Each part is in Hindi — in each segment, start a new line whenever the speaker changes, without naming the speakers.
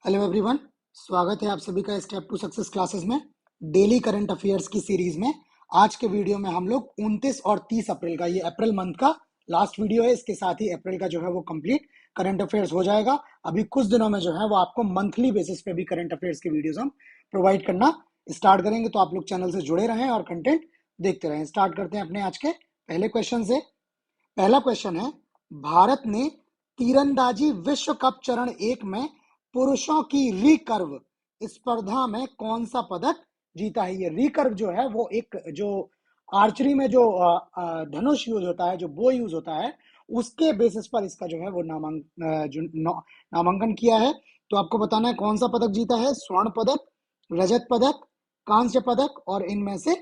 हेलो एवरीवन, स्वागत है आप सभी का स्टेप टू सक्सेस क्लासेस में डेली करंट अफेयर्स की सीरीज में। आज के वीडियो में हम लोग 29 और 30 अप्रैल का, ये अप्रैल मंथ का लास्ट वीडियो है, इसके साथ ही अप्रैल का जो है वो कंप्लीट करंट अफेयर्स हो जाएगा। अभी कुछ दिनों में जो है वो आपको मंथली बेसिस पे भी करंट अफेयर्स की वीडियोस हम प्रोवाइड करना स्टार्ट करेंगे, तो आप लोग चैनल से जुड़े रहें और कंटेंट देखते रहें। स्टार्ट करते हैं अपने आज के पहले क्वेश्चन से। पहला क्वेश्चन है, भारत ने तीरंदाजी विश्व कप चरण 1 में पुरुषों की रिकर्व स्पर्धा में कौन सा पदक जीता है? ये रिकर्व जो है वो एक जो आर्चरी में जो धनुष यूज होता है, जो बो यूज होता है, उसके बेसिस पर इसका जो है वो नामांकन किया है। तो आपको बताना है कौन सा पदक जीता है। स्वर्ण पदक, रजत पदक, कांस्य पदक और इनमें से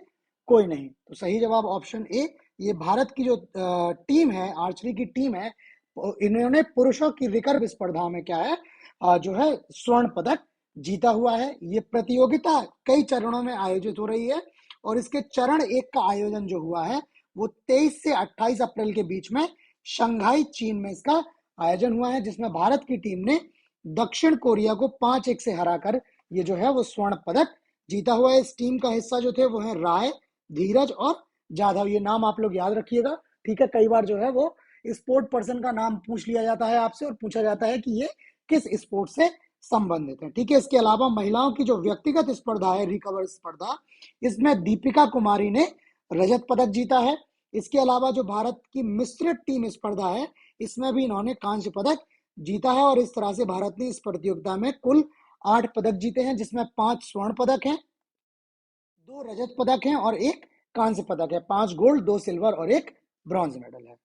कोई नहीं। तो सही जवाब ऑप्शन ए। ये भारत की जो टीम है, आर्चरी की टीम है, इन्होंने पुरुषों की रिकर्व स्पर्धा में क्या है, जो है स्वर्ण पदक जीता हुआ है। ये प्रतियोगिता कई चरणों में आयोजित हो रही है और इसके चरण 1 का आयोजन जो हुआ है वो 23 से 28 अप्रैल के बीच में शंघाई, चीन में इसका आयोजन हुआ है, जिसमें भारत की टीम ने दक्षिण कोरिया को 5-1 से हराकर ये जो है वो स्वर्ण पदक जीता हुआ है। इस टीम का हिस्सा जो थे वो है राय, धीरज और जाधव। ये नाम आप लोग याद रखिएगा, ठीक है। कई बार जो है वो स्पोर्ट पर्सन का नाम पूछ लिया जाता है आपसे और पूछा जाता है कि ये किस स्पोर्ट से संबंधित है, ठीक है। इसके अलावा महिलाओं की जो व्यक्तिगत स्पर्धा है, रिकवर स्पर्धा, इसमें दीपिका कुमारी ने रजत पदक जीता है। इसके अलावा जो भारत की मिश्रित टीम स्पर्धा है, इसमें भी इन्होंने कांस्य पदक जीता है और इस तरह से भारत ने इस प्रतियोगिता में कुल 8 पदक जीते हैं, जिसमें 5 स्वर्ण पदक हैं, 2 रजत पदक हैं और 1 कांस्य पदक है। 5 गोल्ड, 2 सिल्वर और 1 ब्रॉन्ज मेडल है।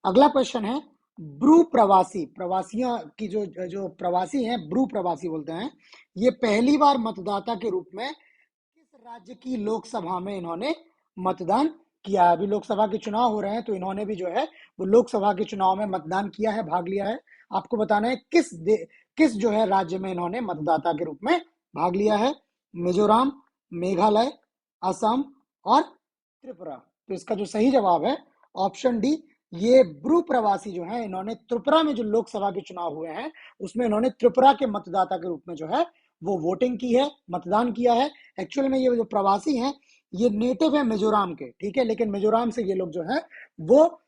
अगला क्वेश्चन है, ब्रू प्रवासी, प्रवासियों की जो जो प्रवासी हैं, ब्रू प्रवासी बोलते हैं, ये पहली बार मतदाता के रूप में किस राज्य की लोकसभा में इन्होंने मतदान किया है? अभी लोकसभा के चुनाव हो रहे हैं, तो इन्होंने भी जो है वो लोकसभा के चुनाव में मतदान किया है, भाग लिया है। आपको बताना है किस जो है राज्य में इन्होंने मतदाता के रूप में भाग लिया है। मिजोरम, मेघालय, असम और त्रिपुरा। तो इसका जो सही जवाब है ऑप्शन डी। ये ब्रू प्रवासी जो है, इन्होंने त्रिपुरा में जो लोकसभा के चुनाव हुए हैं उसमें इन्होंने त्रिपुरा के मतदाता के रूप में जो है वो वोटिंग की है, मतदान किया है। एक्चुअल में ये जो प्रवासी हैं ये नेटिव है मिजोरम के, ठीक है, लेकिन मिजोरम से ये लोग जो है वो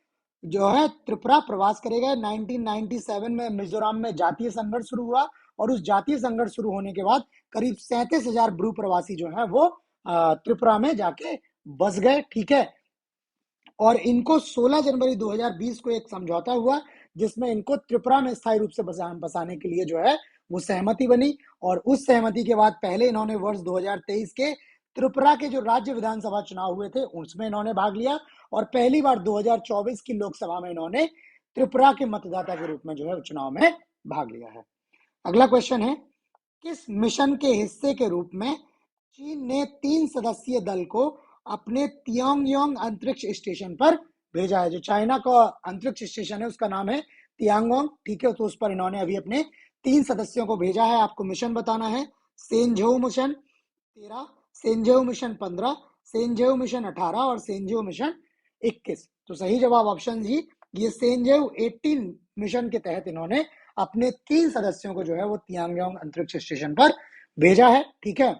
जो है त्रिपुरा प्रवास करेगा। 1997 में मिजोरम में जातीय संघर्ष शुरू हुआ और उस जातीय संघर्ष शुरू होने के बाद करीब 37,000 ब्रू प्रवासी जो है वो त्रिपुरा में जाके बस गए, ठीक है। और इनको 16 जनवरी 2020 को एक समझौता हुआ जिसमें इनको त्रिपुरा में स्थायी रूप से बसाने के लिए जो है वो सहमति बनी। और उस सहमति के बाद पहले इन्होंने वर्ष 2023 के त्रिपुरा के जो राज्य विधानसभा चुनाव हुए थे उसमें इन्होंने भाग लिया और पहली बार 2024 की लोकसभा में इन्होंने त्रिपुरा के मतदाता के रूप में जो है चुनाव में भाग लिया है। अगला क्वेश्चन है, किस मिशन के हिस्से के रूप में चीन ने 3 सदस्यीय दल को अपने तियांगयोंग अंतरिक्ष स्टेशन पर भेजा है? जो चाइना का अंतरिक्ष स्टेशन है उसका नाम है तियांगोंग, ठीक है। तो उस पर इन्होंने अभी अपने 3 सदस्यों को भेजा है। आपको मिशन बताना है। सेंझोउ मिशन 13, सेंझोउ मिशन 15, सेंझोउ मिशन 18 और सेंझोउ मिशन 21। तो सही जवाब ऑप्शन जी, ये सेंझोउ 18 मिशन के तहत इन्होंने अपने 3 सदस्यों को जो है वो तियांगयोंग अंतरिक्ष स्टेशन पर भेजा है, ठीक है।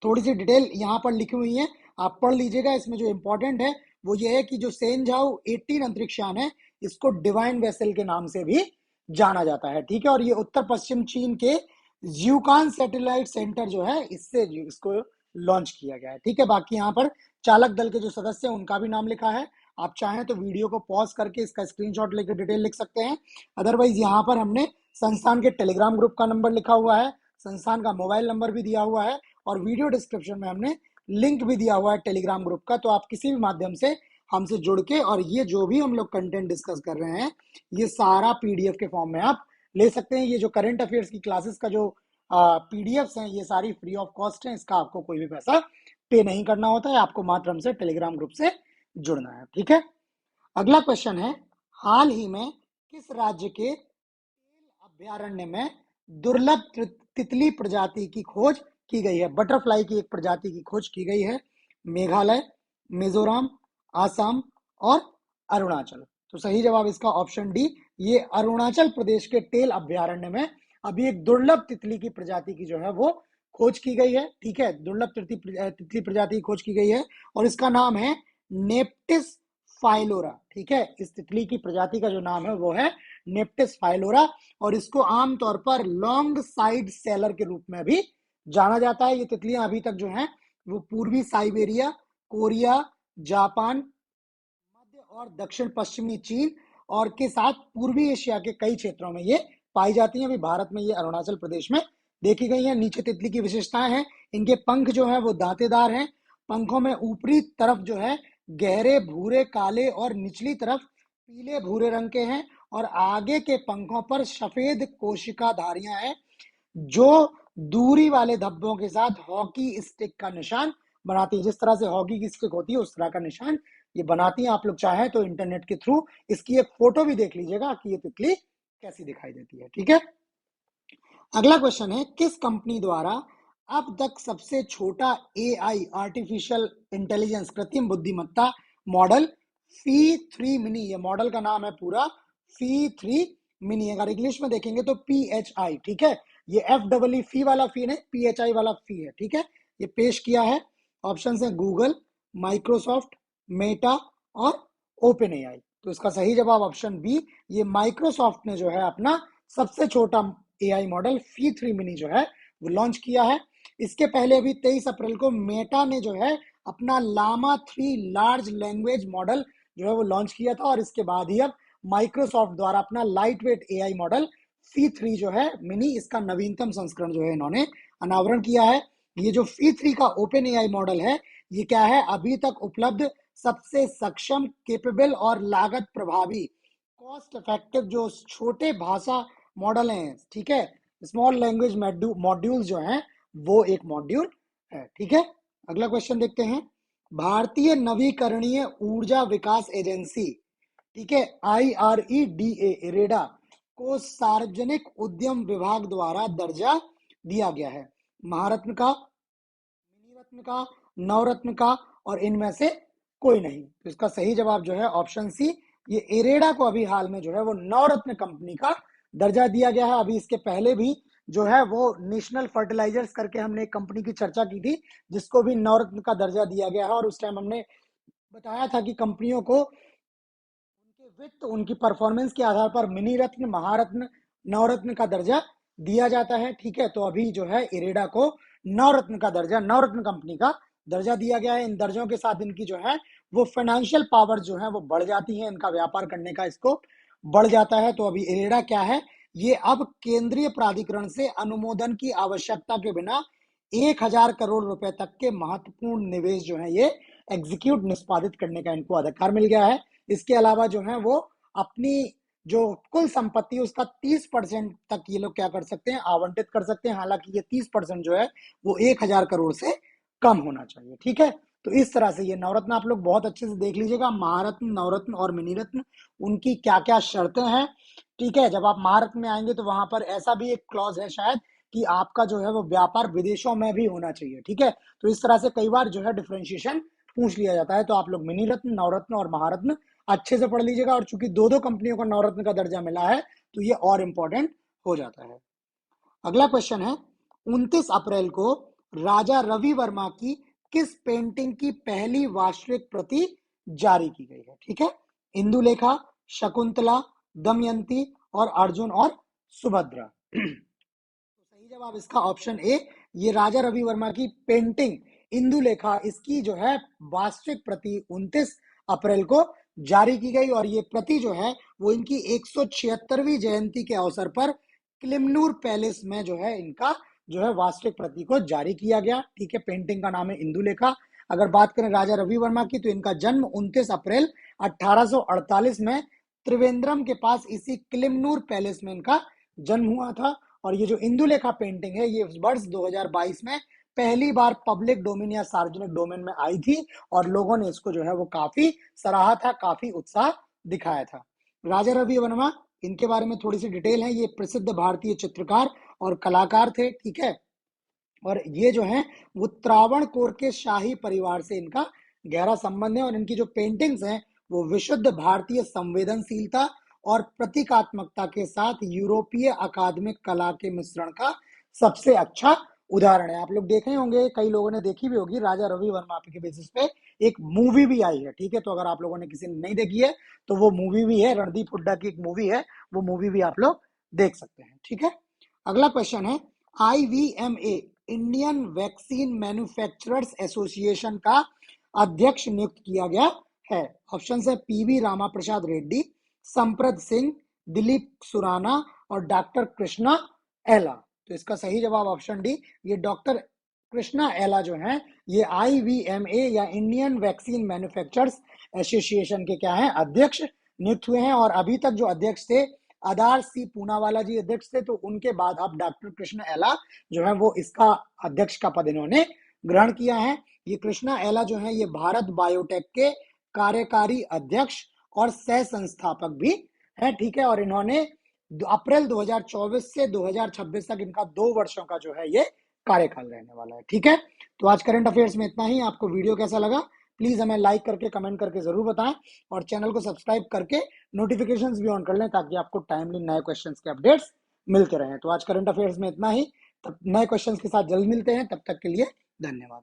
थोड़ी सी डिटेल यहाँ पर लिखी हुई है, आप पढ़ लीजिएगा। इसमें जो इंपॉर्टेंट है वो ये है कि जो सेंझाओ 18 अंतरिक्ष यान है इसको डिवाइन वेसल के नाम से भी जाना जाता है, ठीक है। और ये उत्तर पश्चिम चीन के ज्यूकान सैटेलाइट सेंटर जो है इससे इसको लॉन्च किया गया है, ठीक है। बाकी यहाँ पर चालक दल के जो सदस्य हैं उनका भी नाम लिखा है। आप चाहें तो वीडियो को पॉज करके इसका स्क्रीनशॉट लेकर डिटेल लिख सकते हैं। अदरवाइज यहाँ पर हमने संस्थान के टेलीग्राम ग्रुप का नंबर लिखा हुआ है, संस्थान का मोबाइल नंबर भी दिया हुआ है और वीडियो डिस्क्रिप्शन में हमने लिंक भी दिया हुआ है टेलीग्राम ग्रुप का। तो आप किसी भी माध्यम से हमसे जुड़ के और ये जो भी हम लोग कंटेंट डिस्कस कर रहे हैं ये सारा पीडीएफ के फॉर्म में आप ले सकते हैं। ये जो करंट अफेयर्स की क्लासेस का जो पीडीएफ्स हैं ये सारी फ्री ऑफ कॉस्ट है, इसका आपको कोई भी पैसा पे नहीं करना होता है, आपको मात्र हमसे टेलीग्राम ग्रुप से जुड़ना है, ठीक है। अगला क्वेश्चन है, हाल ही में किस राज्य के अभ्यारण्य में दुर्लभ तितली प्रजाति की खोज की गई है? बटरफ्लाई की एक प्रजाति की खोज की गई है। मेघालय, मिजोरम, आसाम और अरुणाचल। तो सही जवाब इसका ऑप्शन डी, ये अरुणाचल प्रदेश के टेल अभ्यारण्य में अभी एक दुर्लभ तितली की प्रजाति की जो है वो खोज की गई है। ठीक है, दुर्लभ तितली प्रजाति की खोज की गई है और इसका नाम है नेप्टिस फाइलोरा। ठीक है, इस तितली की प्रजाति का जो नाम है वो है नेप्टिस फाइलोरा और इसको आमतौर पर लॉन्ग साइड सेलर के रूप में भी जाना जाता है। ये तितलियां अभी तक जो हैं वो पूर्वी साइबेरिया, कोरिया, जापान, मध्य और दक्षिण पश्चिमी चीन और के साथ पूर्वी एशिया के कई क्षेत्रों में ये पाई जाती हैं। अभी भारत में ये अरुणाचल प्रदेश में देखी गई हैं। नीचे तितली की विशेषताएं हैं, इनके पंख जो है वो दांतेदार हैं। पंखों में ऊपरी तरफ जो है गहरे भूरे काले और निचली तरफ पीले भूरे रंग के हैं और आगे के पंखों पर सफेद कोशिका धारियां हैं जो दूरी वाले धब्बों के साथ हॉकी स्टिक का निशान बनाती है। जिस तरह से हॉकी की स्टिक होती है उस तरह का निशान ये बनाती हैं। आप लोग चाहें तो इंटरनेट के थ्रू इसकी एक फोटो भी देख लीजिएगा कि ये तितली कैसी दिखाई देती है। ठीक है, अगला क्वेश्चन है, किस कंपनी द्वारा अब तक सबसे छोटा एआई आर्टिफिशियल इंटेलिजेंस कृत्रिम बुद्धिमत्ता मॉडल फी 3 मिनी, ये मॉडल का नाम है पूरा फी 3 मिनी, अगर इंग्लिश में देखेंगे तो PHI। ठीक है, ये FEE फी वाला फी नहीं, PHI वाला फी है। ठीक है, ये पेश किया है। ऑप्शन है गूगल, माइक्रोसॉफ्ट, मेटा और ओपन एआई। तो इसका सही जवाब ऑप्शन बी, ये माइक्रोसॉफ्ट ने जो है अपना सबसे छोटा एआई मॉडल फी 3 मिनी जो है वो लॉन्च किया है। इसके पहले अभी 23 अप्रैल को मेटा ने जो है अपना लामा 3 लार्ज लैंग्वेज मॉडल जो है वो लॉन्च किया था और इसके बाद ही अब माइक्रोसॉफ्ट द्वारा अपना लाइट वेट एआई मॉडल फी 3 जो है मिनी, इसका नवीनतम संस्करण जो है इन्होंने अनावरण किया है। ये जो फी 3 का ओपन एआई मॉडल है ये क्या है, अभी तक उपलब्ध सबसे सक्षम, केपेबल और लागत प्रभावी, कॉस्ट इफेक्टिव जो छोटे भाषा मॉडल हैं। ठीक है, स्मॉल लैंग्वेज मॉड्यूल्स जो हैं वो एक मॉड्यूल है। ठीक है, अगला क्वेश्चन देखते हैं। भारतीय नवीकरणीय ऊर्जा विकास एजेंसी, ठीक है, IREDA इरेडा को सार्वजनिक उद्यम विभाग द्वारा दर्जा दिया गया है। महारत्न का, मिनी रत्न का, नवरत्न का और इनमें से कोई नहीं। तो इसका सही जवाब जो है ऑप्शन सी, ये इरेडा को अभी हाल में जो है वो नवरत्न कंपनी का दर्जा दिया गया है। अभी इसके पहले भी जो है वो नेशनल फर्टिलाइजर्स करके हमने एक कंपनी की चर्चा की थी जिसको भी नवरत्न का दर्जा दिया गया है और उस टाइम हमने बताया था कि कंपनियों को उनके वित्त, उनकी परफॉर्मेंस के आधार पर मिनी रत्न, महारत्न, नवरत्न का दर्जा दिया जाता है। ठीक है, तो अभी जो है इरेडा को नवरत्न का दर्जा, नवरत्न कंपनी का दर्जा दिया गया है। इन दर्जों के साथ इनकी जो है वो फाइनेंशियल पावर जो है वो बढ़ जाती है, इनका व्यापार करने का स्कोप बढ़ जाता है। तो अभी इरेडा क्या है, ये अब केंद्रीय प्राधिकरण से अनुमोदन की आवश्यकता के बिना 1,000 करोड़ रुपए तक के महत्वपूर्ण निवेश जो है ये एग्जीक्यूट, निष्पादित करने का इनको अधिकार मिल गया है। इसके अलावा जो है वो अपनी जो कुल संपत्ति उसका 30% तक ये लोग क्या कर सकते हैं, आवंटित कर सकते हैं। हालांकि ये 30% जो है वो 1,000 करोड़ से कम होना चाहिए। ठीक है, तो इस तरह से ये नवरत्न आप लोग बहुत अच्छे से देख लीजिएगा, महारत्न, नवरत्न और मिनी रत्न उनकी क्या क्या शर्तें हैं। ठीक है, जब आप महारत्न में आएंगे तो वहां पर ऐसा भी एक क्लॉज है शायद कि आपका जो है वो व्यापार विदेशों में भी होना चाहिए। ठीक है, तो इस तरह से कई बार जो है डिफ्रेंशिएशन पूछ लिया जाता है। तो आप लोग मिनी रत्न, नवरत्न और महारत्न अच्छे से पढ़ लीजिएगा और चूंकि दो दो कंपनियों को नवरत्न का दर्जा मिला है तो ये और इंपॉर्टेंट हो जाता है। अगला क्वेश्चन है, 29 अप्रैल को राजा रवि वर्मा की किस पेंटिंग की पहली वास्तविक प्रति जारी की गई है? ठीक है, इंदुलेखा, शकुंतला, दमयंती और अर्जुन और सुभद्रा। तो सही जवाब इसका ऑप्शन ए, ये राजा रवि वर्मा की पेंटिंग इंदुलेखा, इसकी जो है वास्तविक प्रति 29 अप्रैल को जारी की गई और ये प्रति जो है वो इनकी 176वीं जयंती के अवसर पर क्लिमनूर पैलेस में जो है इनका जो है वास्तविक प्रति को जारी किया गया। ठीक है, पेंटिंग का नाम है इंदुलेखा। अगर बात करें राजा रवि वर्मा की तो इनका जन्म 29 अप्रैल 1848 में त्रिवेंद्रम के पास इसी क्लिमनूर पैलेस में इनका जन्म हुआ था। और ये जो इंदुलेखा पेंटिंग है ये वर्ष 2022 में पहली बार पब्लिक डोमेन या सार्वजनिक डोमेन में आई थी और लोगों ने इसको जो है वो काफी सराहा था, काफी उत्साह दिखाया था। राजा रवि वर्मा, इनके बारे में थोड़ी सी डिटेल है। ये प्रसिद्ध भारतीय चित्रकार और कलाकार थे। ठीक है, और ये जो है वो त्रावणकोर के शाही परिवार से इनका गहरा संबंध है और इनकी जो पेंटिंग्स हैं वो विशुद्ध भारतीय संवेदनशीलता और प्रतीकात्मकता के साथ यूरोपीय अकादमिक कला के मिश्रण का सबसे अच्छा उदाहरण है। आप लोग देखे होंगे, कई लोगों ने देखी भी होगी, राजा रवि वर्मा के बेसिस पे एक मूवी भी आई है, ठीक है। तो अगर आप लोगों ने किसी ने नहीं देखी है तो वो मूवी भी है, रणदीप हुड्डा की एक मूवी है, वो मूवी भी आप लोग देख सकते हैं, ठीक है। अगला क्वेश्चन है, IVMA Indian vaccine manufacturers association का अध्यक्ष नियुक्त किया गया है। ऑप्शन है PV रामा प्रसाद रेड्डी, संप्रद सिंह, दिलीप सुराना और डॉक्टर कृष्णा एला। तो इसका सही जवाब ऑप्शन डी, ये डॉक्टर कृष्णा एला जो है ये IVMA या इंडियन वैक्सीन मैन्युफैक्चरर्स एसोसिएशन के क्या है, अध्यक्ष नियुक्त हुए हैं। और अभी तक जो अध्यक्ष थे आधार सी पूनावाला जी अध्यक्ष थे, तो उनके बाद अब डॉक्टर कृष्ण एला जो है वो इसका अध्यक्ष का पद इन्होंने ग्रहण किया है। ये कृष्णा एला जो है ये भारत बायोटेक के कार्यकारी अध्यक्ष और सह संस्थापक भी है, ठीक है। और इन्होंने अप्रैल 2024 से 2026 तक इनका 2 वर्षों का जो है ये कार्यकाल रहने वाला है, ठीक है। तो आज करंट अफेयर्स में इतना ही। आपको वीडियो कैसा लगा प्लीज हमें लाइक करके कमेंट करके जरूर बताएं, और चैनल को सब्सक्राइब करके नोटिफिकेशंस भी ऑन कर लें ताकि आपको टाइमली नए क्वेश्चंस के अपडेट्स मिलते रहें। तो आज करंट अफेयर्स में इतना ही, तब नए क्वेश्चंस के साथ जल्द मिलते हैं, तब तक के लिए धन्यवाद।